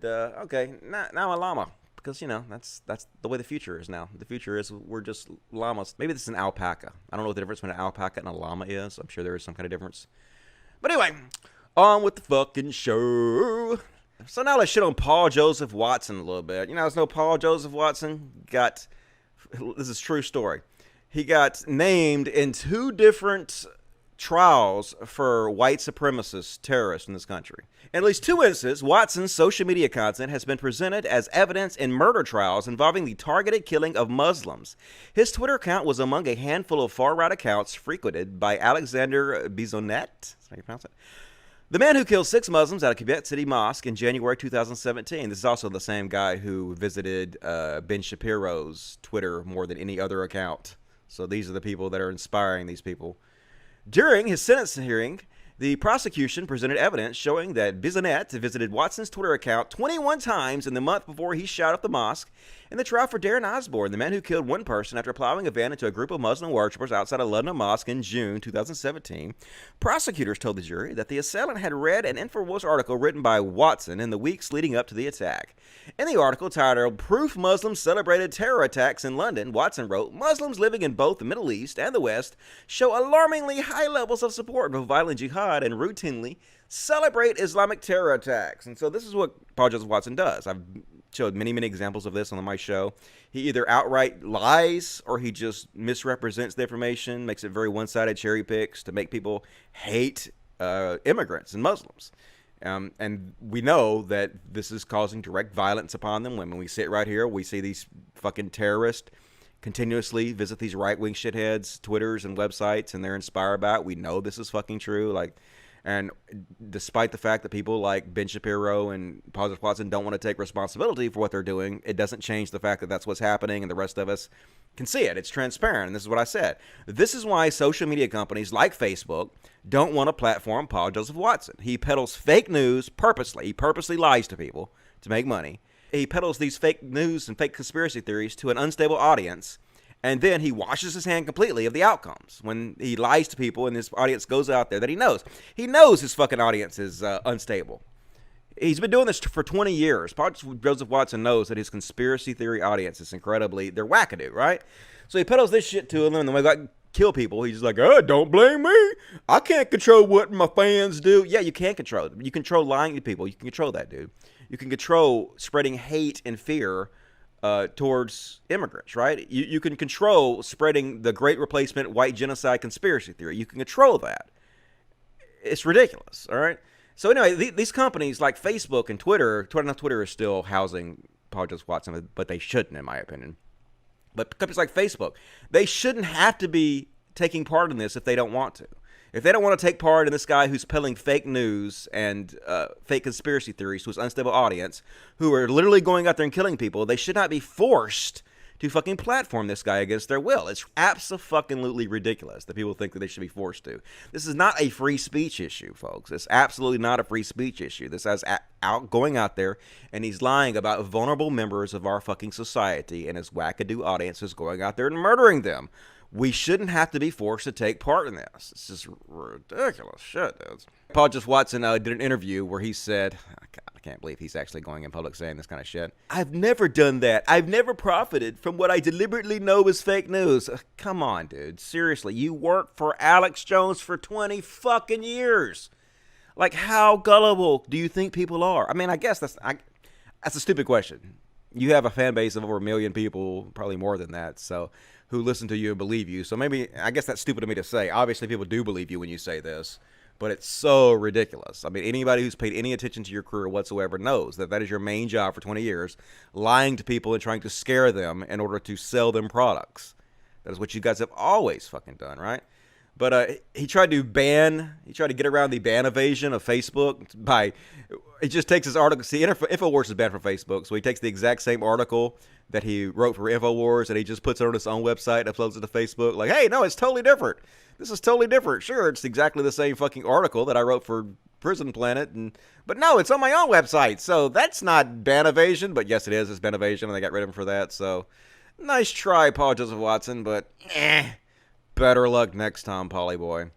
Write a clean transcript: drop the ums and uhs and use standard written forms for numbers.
And okay, now I'm a llama. Because, that's the way the future is now. The future is we're just llamas. Maybe this is an alpaca. I don't know what the difference between an alpaca and a llama is. I'm sure there is some kind of difference. But anyway, on with the fucking show. So now let's shit on Paul Joseph Watson a little bit. You guys know Paul Joseph Watson this is a true story. He got named in 2 different trials for white supremacist terrorists in this country. In at least 2 instances, Watson's social media content has been presented as evidence in murder trials involving the targeted killing of Muslims. His Twitter account was among a handful of far-right accounts frequented by Alexander Bisonette. That's how you pronounce it. The man who killed 6 Muslims at a Quebec City mosque in January 2017. This is also the same guy who visited Ben Shapiro's Twitter more than any other account. So these are the people that are inspiring these people. During his sentencing hearing, the prosecution presented evidence showing that Bisonette visited Watson's Twitter account 21 times in the month before he shot up the mosque. In the trial for Darren Osborne, the man who killed 1 person after plowing a van into a group of Muslim worshippers outside a London mosque in June 2017, prosecutors told the jury that the assailant had read an InfoWars article written by Watson in the weeks leading up to the attack. In the article titled "Proof Muslims Celebrated Terror Attacks in London," Watson wrote, "Muslims living in both the Middle East and the West show alarmingly high levels of support for violent jihad and routinely celebrate Islamic terror attacks." And so this is what Paul Joseph Watson does. I've showed many examples of this on my show. He either outright lies or he just misrepresents the information, makes it very one-sided, cherry picks to make people hate immigrants and Muslims. And we know that this is causing direct violence upon them. When we sit right here, we see these fucking terrorists continuously visit these right-wing shitheads' Twitters and websites, and they're inspired by it. We know this is fucking true. And despite the fact that people like Ben Shapiro and Paul Joseph Watson don't want to take responsibility for what they're doing, it doesn't change the fact that that's what's happening, and the rest of us can see it. It's transparent, and this is what I said. This is why social media companies like Facebook don't want to platform Paul Joseph Watson. He peddles fake news purposely. He purposely lies to people to make money. He peddles these fake news and fake conspiracy theories to an unstable audience, and then he washes his hand completely of the outcomes when he lies to people and this audience goes out there that he knows. He knows his fucking audience is unstable. He's been doing this for 20 years. Paul Joseph Watson knows that his conspiracy theory audience is they're wackadoo, right? So he peddles this shit to them, and then when they kill people, he's just like, don't blame me. I can't control what my fans do. Yeah, you can control it. You control lying to people. You can control that, dude. You can control spreading hate and fear towards immigrants, right? You can control spreading the Great Replacement white genocide conspiracy theory. You can control that. It's ridiculous, all right? So anyway, these companies like Facebook and Twitter is still housing Paul Joseph Watson, but they shouldn't, in my opinion. But companies like Facebook, they shouldn't have to be taking part in this if they don't want to. If they don't want to take part in this guy who's peddling fake news and fake conspiracy theories to his unstable audience, who are literally going out there and killing people, they should not be forced to fucking platform this guy against their will. It's abso-fucking-lutely ridiculous that people think that they should be forced to. This is not a free speech issue, folks. It's absolutely not a free speech issue. This guy's going out there, and he's lying about vulnerable members of our fucking society, and his wackadoo audience is going out there and murdering them. We shouldn't have to be forced to take part in this. It's just ridiculous shit, dude. Paul Joseph Watson did an interview where he said, God, I can't believe he's actually going in public saying this kind of shit. "I've never done that. I've never profited from what I deliberately know is fake news." Come on, dude. Seriously, you worked for Alex Jones for 20 fucking years. Like, how gullible do you think people are? I mean, I guess that's a stupid question. You have a fan base of over 1 million people, probably more than that, so who listen to you and believe you. So maybe, I guess that's stupid of me to say. Obviously, people do believe you when you say this, but it's so ridiculous. I mean, anybody who's paid any attention to your career whatsoever knows that that is your main job for 20 years, lying to people and trying to scare them in order to sell them products. That is what you guys have always fucking done, right? But he tried to get around the ban evasion of Facebook he just takes his article. See, InfoWars is banned from Facebook, so he takes the exact same article that he wrote for InfoWars, and he just puts it on his own website, uploads it to Facebook, like, hey, no, it's totally different. This is totally different. Sure, it's exactly the same fucking article that I wrote for Prison Planet, but no, it's on my own website, so that's not ban evasion, but yes, it is. It's ban evasion, and they got rid of him for that, so nice try, Paul Joseph Watson, but better luck next time, Polly boy.